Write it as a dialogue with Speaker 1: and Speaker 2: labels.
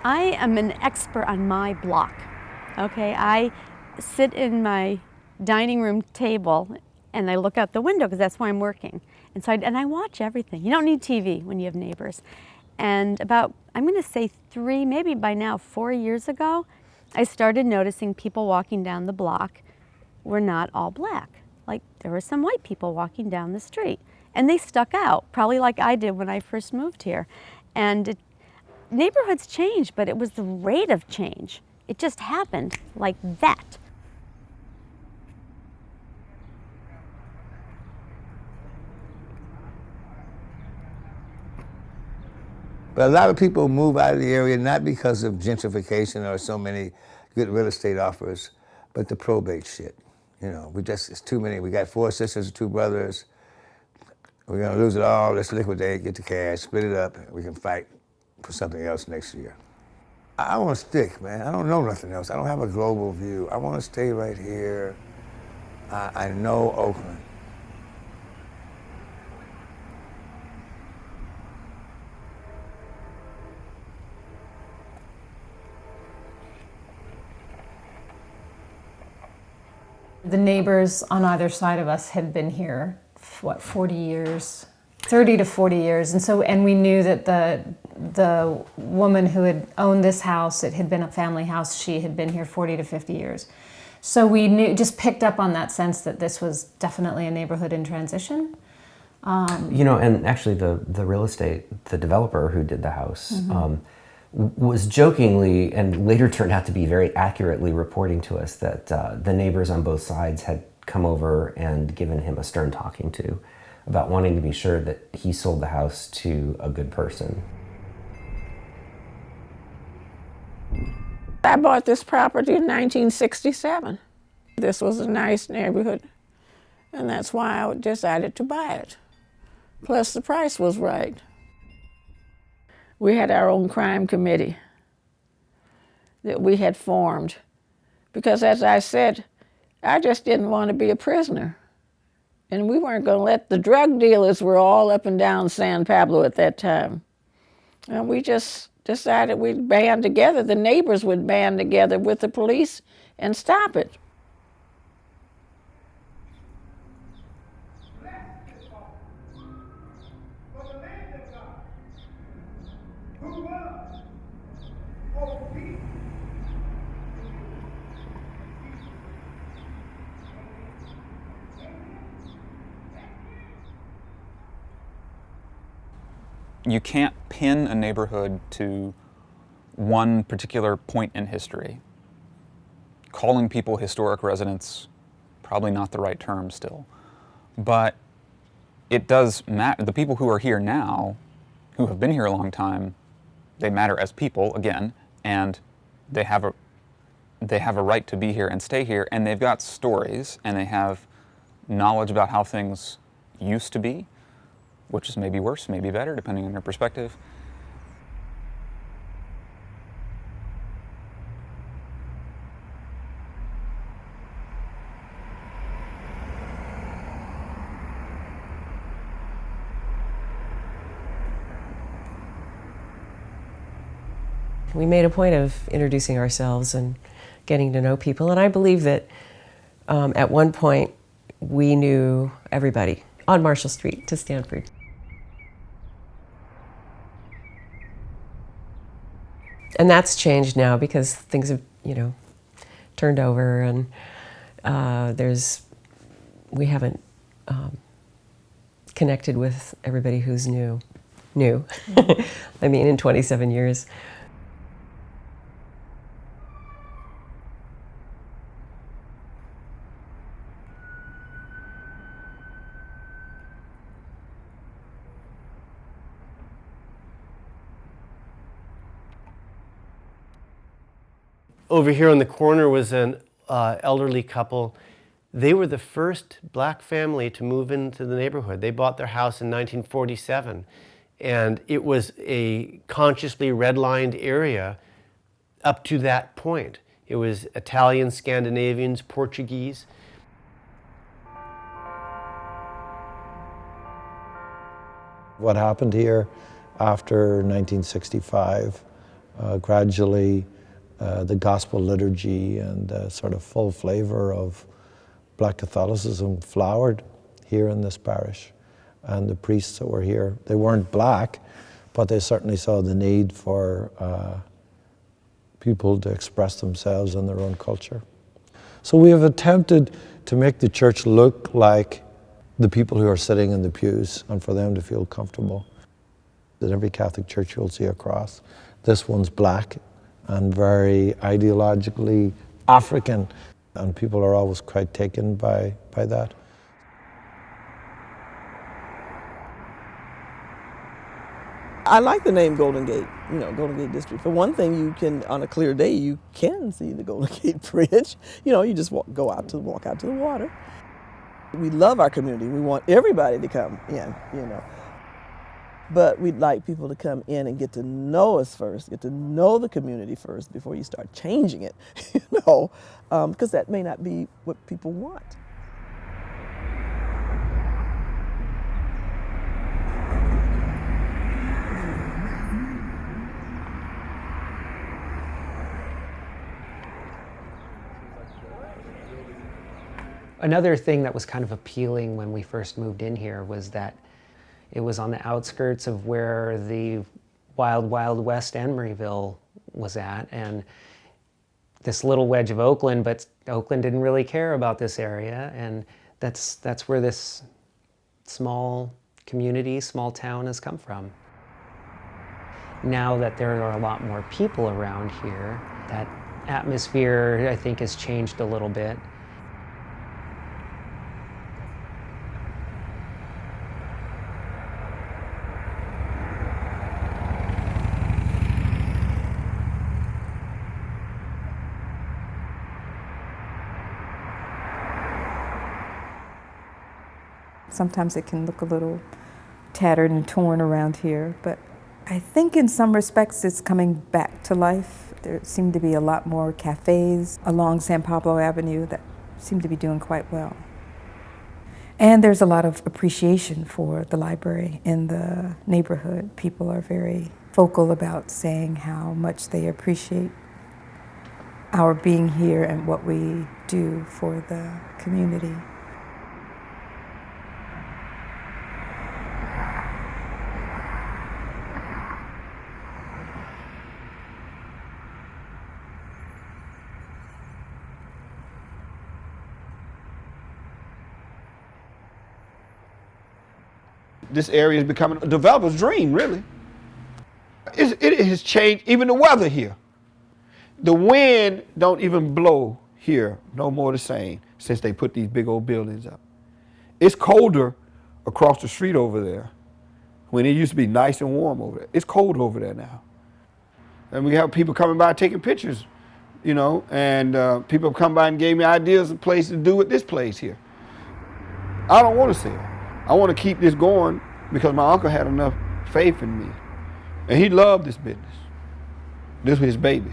Speaker 1: I am an expert on my block. Okay, I sit in my dining room table and I look out the window because that's why I'm working. And so I watch everything. You don't need TV when you have neighbors. And about, I'm going to say 3, maybe by now 4 years ago, I started noticing people walking down the block were not all black. Like there were some white people walking down the street. And they stuck out, probably like I did when I first moved here. And neighborhoods change, but it was the rate of change. It just happened like that.
Speaker 2: But a lot of people move out of the area not because of gentrification or so many good real estate offers, but the probate shit. You know, it's too many. We got 4 sisters and 2 brothers. We're gonna lose it all. Let's liquidate, get the cash, split it up, and we can fight for something else next year. I want to stick, man. I don't know nothing else. I don't have a global view. I want to stay right here. I know Oakland.
Speaker 3: The neighbors on either side of us had been here, what, 40 years? 30 to 40 years. And we knew that the woman who had owned this house, it had been a family house, she had been here 40 to 50 years. So we just picked up on that sense that this was definitely a neighborhood in transition.
Speaker 4: You know, and actually the real estate, the developer who did the house, was jokingly and later turned out to be very accurately reporting to us that the neighbors on both sides had come over and given him a stern talking to about wanting to be sure that he sold the house to a good person.
Speaker 5: I bought this property in 1967. This was a nice neighborhood, and that's why I decided to buy it. Plus the price was right. We had our own crime committee that we had formed because, as I said, I just didn't want to be a prisoner. And we weren't going to let the drug dealers were all up and down San Pablo at that time. And we just decided we'd band together, the neighbors would band together with the police and stop it.
Speaker 6: You can't pin a neighborhood to one particular point in history. Calling people historic residents, probably not the right term still. But it does matter. The people who are here now, who have been here a long time, they matter as people, again, and they have a right to be here and stay here, and they've got stories, and they have knowledge about how things used to be, which is maybe worse, maybe better, depending on your perspective.
Speaker 7: We made a point of introducing ourselves and getting to know people, and I believe that at one point we knew everybody on Marshall Street to Stanford. And that's changed now because things have, turned over, and we haven't connected with everybody who's new. I mean, in 27 years.
Speaker 8: Over here on the corner was an elderly couple. They were the first black family to move into the neighborhood. They bought their house in 1947, and it was a consciously redlined area up to that point. It was Italians, Scandinavians, Portuguese.
Speaker 9: What happened here after 1965 gradually the gospel liturgy and sort of full flavor of Black Catholicism flowered here in this parish. And the priests that were here, they weren't black, but they certainly saw the need for people to express themselves in their own culture. So we have attempted to make the church look like the people who are sitting in the pews and for them to feel comfortable. In every Catholic church you'll see a cross. This one's black and very ideologically African, and people are always quite taken by that.
Speaker 10: I like the name Golden Gate, Golden Gate District. For one thing, you can, on a clear day, you can see the Golden Gate Bridge. You just walk out to the water. We love our community. We want everybody to come in, But we'd like people to come in and get to know us first, get to know the community first before you start changing it, because that may not be what people want.
Speaker 11: Another thing that was kind of appealing when we first moved in here was that it was on the outskirts of where the Wild Wild West Emeryville was at, and this little wedge of Oakland, but Oakland didn't really care about this area, and that's where this small community, small town has come from. Now that there are a lot more people around here, that atmosphere, I think, has changed a little bit.
Speaker 12: Sometimes it can look a little tattered and torn around here, but I think in some respects it's coming back to life. There seem to be a lot more cafes along San Pablo Avenue that seem to be doing quite well. And there's a lot of appreciation for the library in the neighborhood. People are very vocal about saying how much they appreciate our being here and what we do for the community.
Speaker 13: This area is becoming a developer's dream, really. It has changed, even the weather here. The wind don't even blow here no more the same since they put these big old buildings up. It's colder across the street over there when it used to be nice and warm over there. It's cold over there now. And we have people coming by taking pictures, and people have come by and gave me ideas of places to do with this place here. I don't want to sell. I want to keep this going because my uncle had enough faith in me. And he loved this business. This was his baby.